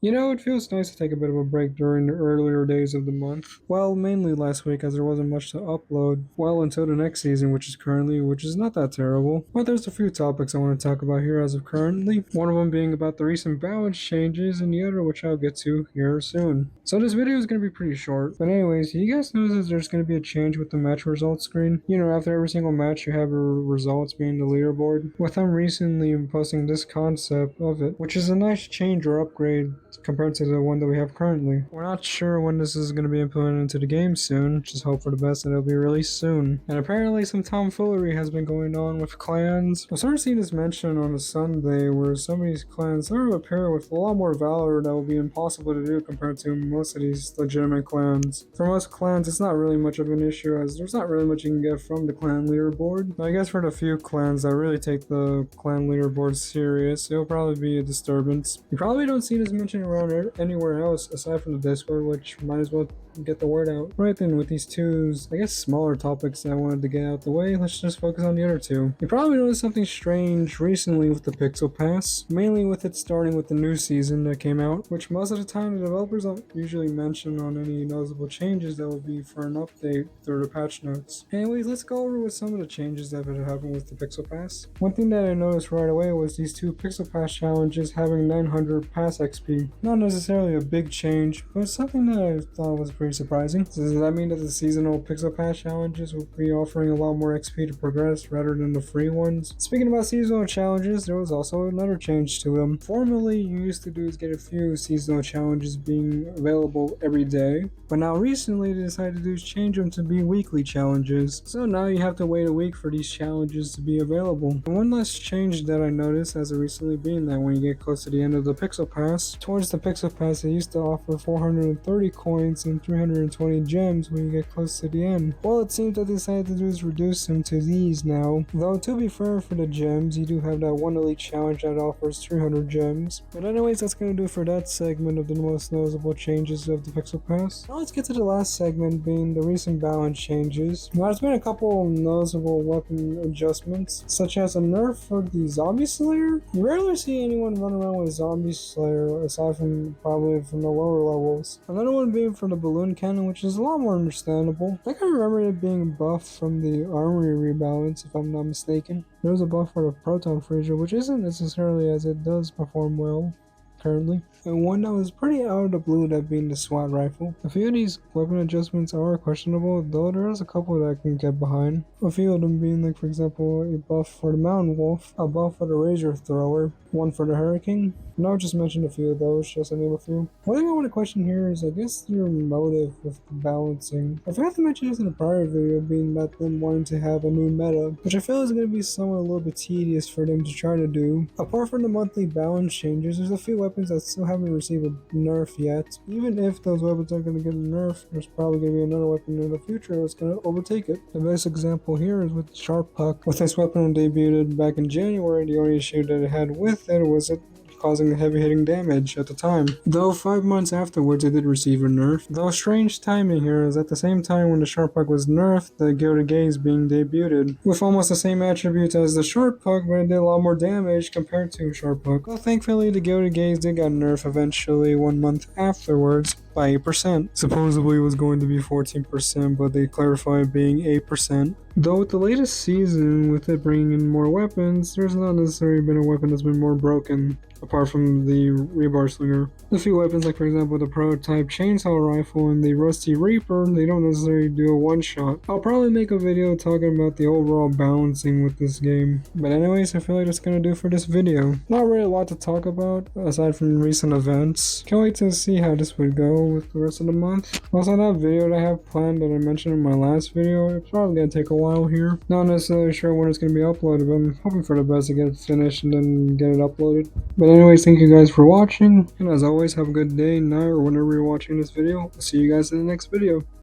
You know, it feels nice to take a bit of a break during the earlier days of the month. Well, mainly last week as there wasn't much to upload. Well, until the next season, which is not that terrible. But there's a few topics I want to talk about here as of currently. One of them being about the recent balance changes, and the other which I'll get to here soon. So this video is going to be pretty short. But anyways, you guys know that there's going to be a change with the match results screen? You know, after every single match, you have your results being the leaderboard. With them recently posting this concept of it, which is a nice change or upgrade compared to the one that we have currently. We're not sure when this is going to be implemented into the game soon, just hope for the best that it'll be released soon. And apparently some tomfoolery has been going on with clans. I started seeing this mention on a Sunday where some of these clans sort of appear with a lot more valor that will be impossible to do compared to most of these legitimate clans. For most clans, it's not really much of an issue as there's not really much you can get from the clan leaderboard. I guess for the few clans that really take the clan leaderboard serious, it'll probably be a disturbance. You probably don't see this mentioned around anywhere else aside from the Discord, which might as well get the word out. Right then, with these two, I guess, smaller topics that I wanted to get out the way, let's just focus on the other two. You probably noticed something strange recently with the Pixel Pass, mainly with it starting with the new season that came out, which most of the time the developers don't usually mention on any noticeable changes that will be for an update through the patch notes. Anyways, let's go over with some of the changes that have happened with the Pixel Pass. One thing that I noticed right away was these two Pixel Pass challenges having 900 Pass XP. Not necessarily a big change, but something that I thought was pretty surprising. So does that mean that the seasonal Pixel Pass challenges will be offering a lot more XP to progress rather than the free ones? Speaking about seasonal challenges, there was also another change to them. Formerly, you used to do is get a few seasonal challenges being available every day, but now recently they decided to do is change them to be weekly challenges. So now you have to wait a week for these challenges to be available. And one last change that I noticed as of recently being that when you get close to the end of the Pixel Pass, towards the Pixel Pass, they used to offer 430 coins and 320 gems when you get close to the end. Well, it seems that they decided to do is reduce them to these now. Though, to be fair for the gems, you do have that one elite challenge that offers 300 gems. But anyways, that's going to do for that segment of the most noticeable changes of the Pixel Pass. Now let's get to the last segment, being the recent balance changes. Now, there's been a couple noticeable weapon adjustments, such as a nerf for the Zombie Slayer. You rarely see anyone run around with Zombie Slayer, aside from probably from the lower levels. Another one being for the balloon cannon, which is a lot more understandable. I can remember it being buffed from the armory rebalance, if I'm not mistaken. There was a buff for the proton freezer, which isn't necessarily as it does perform well currently. And one that was pretty out of the blue, that being the SWAT rifle. A few of these weapon adjustments are questionable, though there is a couple that I can get behind. A few of them being, like, for example, a buff for the Mountain Wolf, a buff for the Razor Thrower, one for the Hurricane. And I'll just mention a few of those, just to name a few. One thing I want to question here is, I guess, your motive with the balancing. I forgot to mention this in a prior video, being about them wanting to have a new meta, which I feel is going to be somewhat a little bit tedious for them to try to do. Apart from the monthly balance changes, there's a few weapons that still haven't received a nerf yet. Even if those weapons are going to get a nerf, there's probably going to be another weapon in the future that's going to overtake it. The best example here is with Sharp Puck. With this weapon debuted back in January, the only issue that it had with it was it causing heavy hitting damage at the time. Though 5 months afterwards it did receive a nerf. Though strange timing here is at the same time when the Sharp Puck was nerfed, the Gilded Gaze being debuted. With almost the same attributes as the Sharp Puck, but it did a lot more damage compared to Sharp Puck. Well, thankfully the Gilded Gaze did get nerfed eventually 1 month afterwards by 8%. Supposedly it was going to be 14%, but they clarified being 8%. Though with the latest season, with it bringing in more weapons, there's not necessarily been a weapon that's been more broken, apart from the Rebar Slinger. A few weapons, like for example the prototype Chainsaw Rifle and the Rusty Reaper, they don't necessarily do a one-shot. I'll probably make a video talking about the overall balancing with this game. But anyways, I feel like that's gonna do for this video. Not really a lot to talk about, aside from recent events. Can't wait to see how this would go with the rest of the month. Also, that video that I have planned that I mentioned in my last video, it's probably gonna take a while here. Not necessarily sure when it's gonna be uploaded, but I'm hoping for the best to get it finished and then get it uploaded. But anyways, thank you guys for watching, and as always, have a good day, night, or whenever you're watching this video. I'll see you guys in the next video.